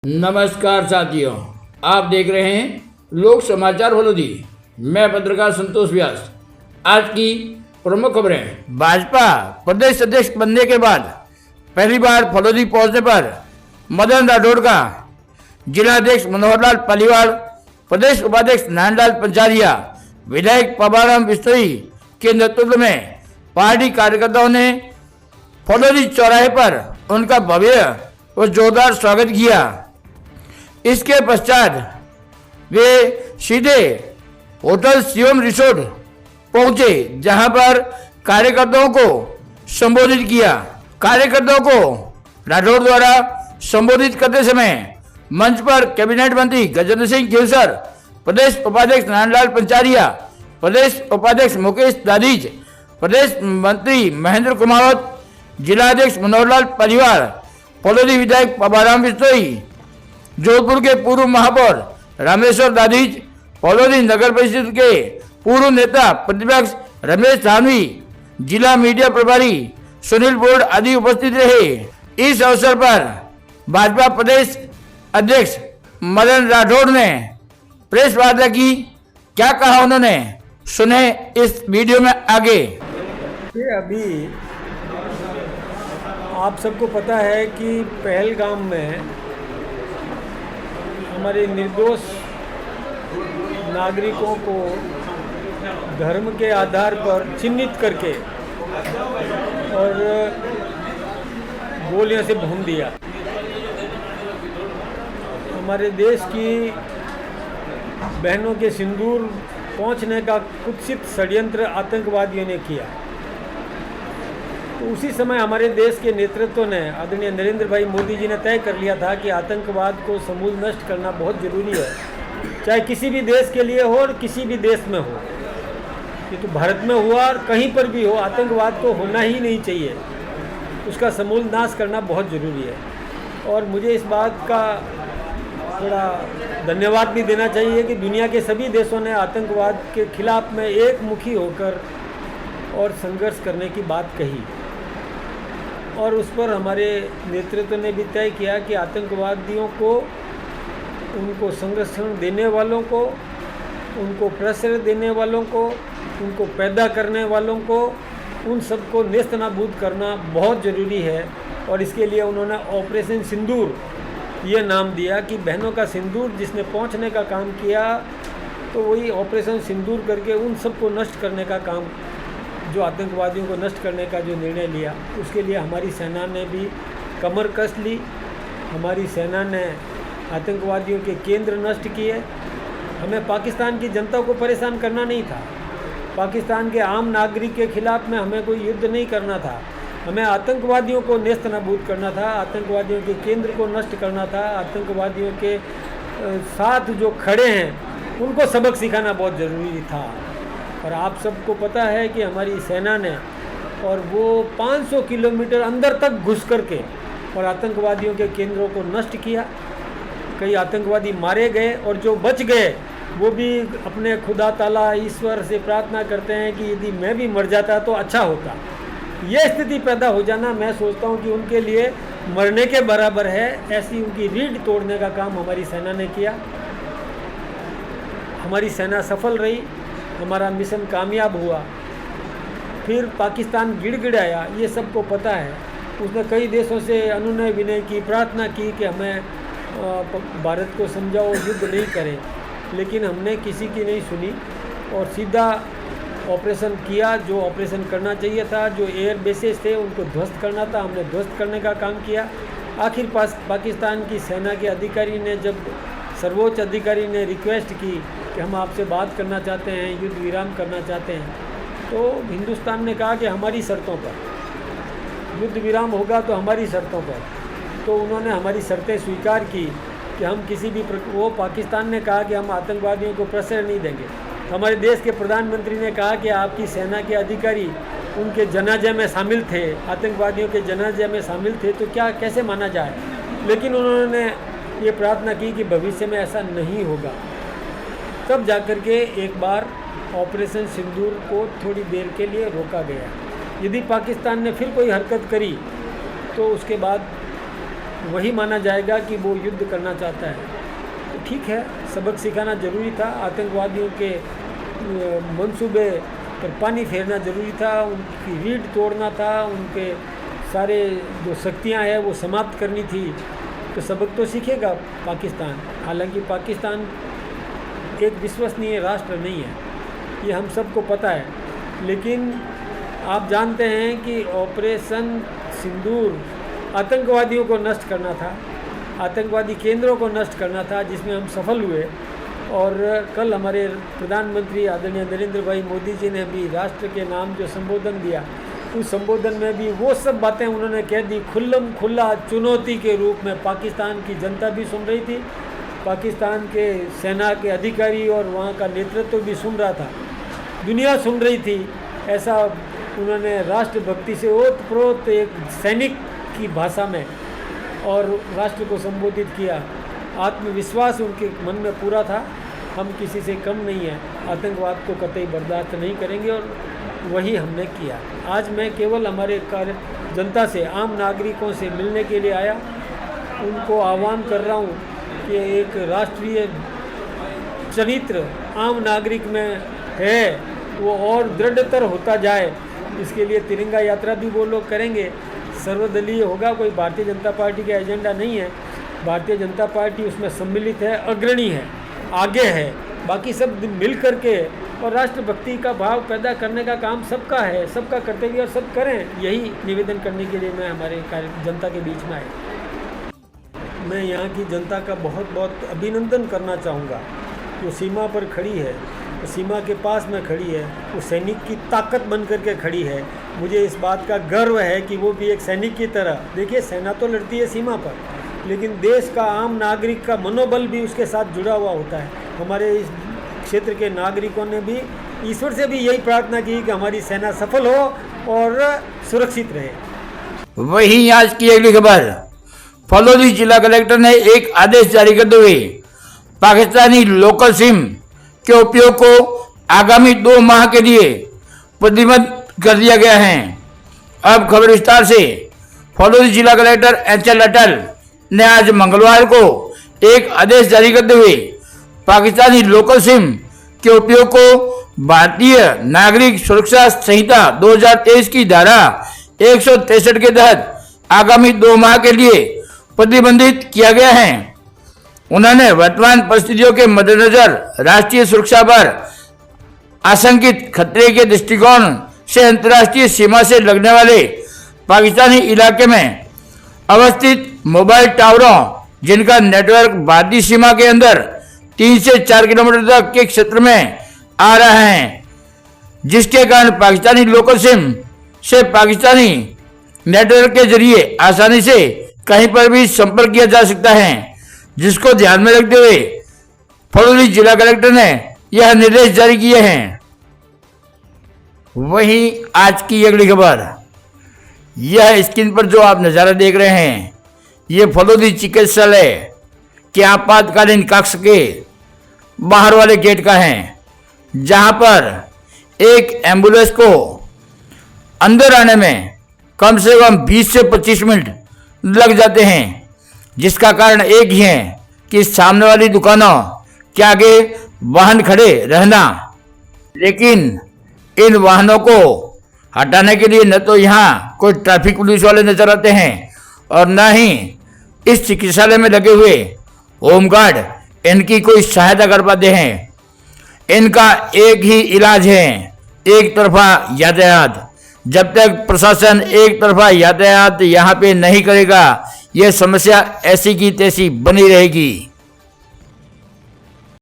नमस्कार साथियों, आप देख रहे हैं लोक समाचार फलोदी। मैं पत्रकार संतोष व्यास। आज की प्रमुख खबरें। भाजपा प्रदेश अध्यक्ष बनने के बाद पहली बार फलोदी पहुंचने पर मदन राठौड़ का जिलाध्यक्ष मनोहरलाल पालीवाल, प्रदेश उपाध्यक्ष नारायणलाल पंचारिया, विधायक पबाराम बिश्नोई के नेतृत्व में पार्टी कार्यकर्ताओं ने फलोदी चौराहे पर उनका भव्य और जोरदार स्वागत किया। इसके पश्चात वे सीधे होटल शिवम रिसोर्ट पहुंचे, जहां पर कार्यकर्ताओं को संबोधित किया। कार्यकर्ताओं को राठौड़ द्वारा संबोधित करते समय मंच पर कैबिनेट मंत्री गजेंद्र सिंह केवसर, प्रदेश उपाध्यक्ष नारायणलाल पंचारिया, प्रदेश उपाध्यक्ष मुकेश दादीज, प्रदेश मंत्री महेंद्र कुमावत, जिलाध्यक्ष मनोहरलाल पालीवाल, फलोदी विधायक पबाराम बिश्नोई, जोधपुर के पूर्व महापौर रामेश्वर दादीज, फलोदी नगर परिषद के पूर्व नेता प्रतिपक्ष रमेश धानवी, जिला मीडिया प्रभारी सुनील बोर्ड आदि उपस्थित रहे। इस अवसर पर भाजपा प्रदेश अध्यक्ष मदन राठौड़ ने प्रेस वार्ता की। क्या कहा उन्होंने, सुने इस वीडियो में आगे। अभी आप सबको पता है कि पहलगाम में हमारे निर्दोष नागरिकों को धर्म के आधार पर चिन्हित करके और गोलियों से भून दिया। हमारे देश की बहनों के सिंदूर पहुंचने का कुत्सित षड्यंत्र आतंकवादियों ने किया। तो उसी समय हमारे देश के नेतृत्व ने, आदरणीय नरेंद्र भाई मोदी जी ने तय कर लिया था कि आतंकवाद को समूल नष्ट करना बहुत ज़रूरी है, चाहे किसी भी देश के लिए हो और किसी भी देश में हो। ये तो भारत में हुआ और कहीं पर भी हो, आतंकवाद को होना ही नहीं चाहिए। उसका समूल नाश करना बहुत ज़रूरी है। और मुझे इस बात का थोड़ा धन्यवाद भी देना चाहिए कि दुनिया के सभी देशों ने आतंकवाद के खिलाफ में एक मुखी होकर और संघर्ष करने की बात कही। और उस पर हमारे नेतृत्व ने भी तय किया कि आतंकवादियों को, उनको संरक्षण देने वालों को, उनको प्रश्रय देने वालों को, उनको पैदा करने वालों को, उन सबको नेस्तनाबूद करना बहुत ज़रूरी है। और इसके लिए उन्होंने ऑपरेशन सिंदूर ये नाम दिया कि बहनों का सिंदूर जिसने पहुंचने का काम किया, तो वही ऑपरेशन सिंदूर करके उन सबको नष्ट करने का काम, जो आतंकवादियों को नष्ट करने का जो निर्णय लिया, उसके लिए हमारी सेना ने भी कमर कस ली। हमारी सेना ने आतंकवादियों के केंद्र नष्ट किए। हमें पाकिस्तान की जनता को परेशान करना नहीं था, पाकिस्तान के आम नागरिक के खिलाफ में हमें कोई युद्ध नहीं करना था। हमें आतंकवादियों को नेस्तनाबूद करना था, आतंकवादियों के केंद्र को नष्ट करना था, आतंकवादियों के साथ जो खड़े हैं उनको सबक सिखाना बहुत ज़रूरी था। और आप सबको पता है कि हमारी सेना ने, और वो 500 किलोमीटर अंदर तक घुस करके और आतंकवादियों के केंद्रों को नष्ट किया। कई आतंकवादी मारे गए और जो बच गए वो भी अपने खुदा ताला ईश्वर से प्रार्थना करते हैं कि यदि मैं भी मर जाता तो अच्छा होता। ये स्थिति पैदा हो जाना, मैं सोचता हूँ कि उनके लिए मरने के बराबर है। ऐसी उनकी रीढ़ तोड़ने का काम हमारी सेना ने किया। हमारी सेना सफल रही, हमारा मिशन कामयाब हुआ। फिर पाकिस्तान गिड़गिड़ाया, ये सबको पता है। उसने कई देशों से अनुनय विनय की, प्रार्थना की कि हमें भारत को समझाओ युद्ध नहीं करें, लेकिन हमने किसी की नहीं सुनी और सीधा ऑपरेशन किया। जो ऑपरेशन करना चाहिए था, जो एयर बेसेस थे उनको ध्वस्त करना था, हमने ध्वस्त करने का काम किया। आखिर पाकिस्तान की सेना के अधिकारी ने, जब सर्वोच्च अधिकारी ने रिक्वेस्ट की कि हम आपसे बात करना चाहते हैं, युद्ध विराम करना चाहते हैं, तो हिंदुस्तान ने कहा कि हमारी शर्तों पर युद्ध विराम होगा, तो हमारी शर्तों पर। तो उन्होंने हमारी शर्तें स्वीकार की कि हम किसी भी वो पाकिस्तान ने कहा कि हम आतंकवादियों को प्रश्रय नहीं देंगे। हमारे देश के प्रधानमंत्री ने कहा कि आपकी सेना के अधिकारी उनके जनाजे में शामिल थे, आतंकवादियों के जनाजे में शामिल थे, तो क्या कैसे माना जाए। लेकिन उन्होंने ये प्रार्थना की कि भविष्य में ऐसा नहीं होगा। तब जाकर के एक बार ऑपरेशन सिंदूर को थोड़ी देर के लिए रोका गया। यदि पाकिस्तान ने फिर कोई हरकत करी तो उसके बाद वही माना जाएगा कि वो युद्ध करना चाहता है। तो ठीक है, सबक सिखाना जरूरी था, आतंकवादियों के मंसूबे पर पानी फेरना जरूरी था, उनकी रीढ़ तोड़ना था, उनके सारे जो शक्तियाँ हैं वो समाप्त करनी थी। तो सबक तो सीखेगा पाकिस्तान। हालांकि पाकिस्तान एक विश्वसनीय राष्ट्र नहीं है, ये हम सबको पता है, लेकिन आप जानते हैं कि ऑपरेशन सिंदूर आतंकवादियों को नष्ट करना था, आतंकवादी केंद्रों को नष्ट करना था, जिसमें हम सफल हुए। और कल हमारे प्रधानमंत्री आदरणीय नरेंद्र भाई मोदी जी ने भी राष्ट्र के नाम जो संबोधन दिया, उस संबोधन में भी वो सब बातें उन्होंने कह दी खुल्लम खुल्ला चुनौती के रूप में। पाकिस्तान की जनता भी सुन रही थी, पाकिस्तान के सेना के अधिकारी और वहाँ का नेतृत्व भी सुन रहा था, दुनिया सुन रही थी। ऐसा उन्होंने राष्ट्रभक्ति से ओतप्रोत एक सैनिक की भाषा में और राष्ट्र को संबोधित किया। आत्मविश्वास उनके मन में पूरा था, हम किसी से कम नहीं हैं, आतंकवाद को कतई बर्दाश्त नहीं करेंगे, और वही हमने किया। आज मैं केवल हमारे जनता से, आम नागरिकों से मिलने के लिए आया, उनको आह्वान कर रहा हूँ कि एक राष्ट्रीय चरित्र आम नागरिक में है वो और दृढ़तर होता जाए। इसके लिए तिरंगा यात्रा भी वो लोग करेंगे, सर्वदलीय होगा, कोई भारतीय जनता पार्टी का एजेंडा नहीं है। भारतीय जनता पार्टी उसमें सम्मिलित है, अग्रणी है, आगे है, बाकी सब मिल करके और राष्ट्रभक्ति का भाव पैदा करने का काम सबका है, सबका कर्तव्य और सब करें। यही निवेदन करने के लिए मैं हमारे जनता के बीच में आया। मैं यहाँ की जनता का बहुत बहुत अभिनंदन करना चाहूँगा। जो सीमा पर खड़ी है, वो सीमा के पास में खड़ी है, वो सैनिक की ताकत बन करके खड़ी है। मुझे इस बात का गर्व है कि वो भी एक सैनिक की तरह, देखिए सेना तो लड़ती है सीमा पर, लेकिन देश का आम नागरिक का मनोबल भी उसके साथ जुड़ा हुआ होता है। हमारे इस क्षेत्र के नागरिकों ने भी ईश्वर से भी यही प्रार्थना की कि हमारी सेना सफल हो और सुरक्षित रहे। वहीं आज की अगली खबर, फलौदी जिला कलेक्टर ने एक आदेश जारी करते हुए पाकिस्तानी लोकल सिम के उपयोग को आगामी 2 माह के लिए प्रतिबंध कर दिया गया है। अब खबर विस्तार से। फलौदी जिला कलेक्टर एच.एल. अटल ने आज मंगलवार को एक आदेश जारी करते हुए पाकिस्तानी लोकल सिम के उपयोग को भारतीय नागरिक सुरक्षा संहिता 2023 की धारा 163 के तहत आगामी 2 माह के लिए प्रतिबंधित किया गया है। उन्होंने वर्तमान परिस्थितियों के मद्देनजर राष्ट्रीय सुरक्षा पर आशंकित खतरे के दृष्टिकोण से अंतर्राष्ट्रीय सीमा से लगने वाले पाकिस्तानी इलाके में अवस्थित मोबाइल टावरों जिनका नेटवर्क भारतीय सीमा के अंदर 3 से 4 किलोमीटर तक के क्षेत्र में आ रहा है, जिसके कारण पाकिस्तानी लोकल सिम से पाकिस्तानी नेटवर्क के जरिए आसानी से कहीं पर भी संपर्क किया जा सकता है, जिसको ध्यान में रखते हुए फलौदी जिला कलेक्टर ने यह निर्देश जारी किए हैं। वहीं आज की अगली खबर, यह स्क्रीन पर जो आप नज़ारा देख रहे हैं, ये फलौदी चिकित्सालय के आपातकालीन कक्ष के बाहर वाले गेट का है, जहां पर एक एम्बुलेंस को अंदर आने में कम से कम 20 से 25 मिनट लग जाते हैं, जिसका कारण एक ही है कि सामने वाली दुकानों के आगे वाहन खड़े रहना। लेकिन इन वाहनों को हटाने के लिए न तो यहाँ कोई ट्रैफिक पुलिस वाले नजर आते हैं और न ही इस चिकित्सालय में लगे हुए होमगार्ड इनकी कोई सहायता कर पाते हैं। इनका एक ही इलाज है, एक तरफा यातायात। जब तक प्रशासन एक तरफा यातायात यहाँ पे नहीं करेगा, यह समस्या ऐसी की तैसी बनी रहेगी।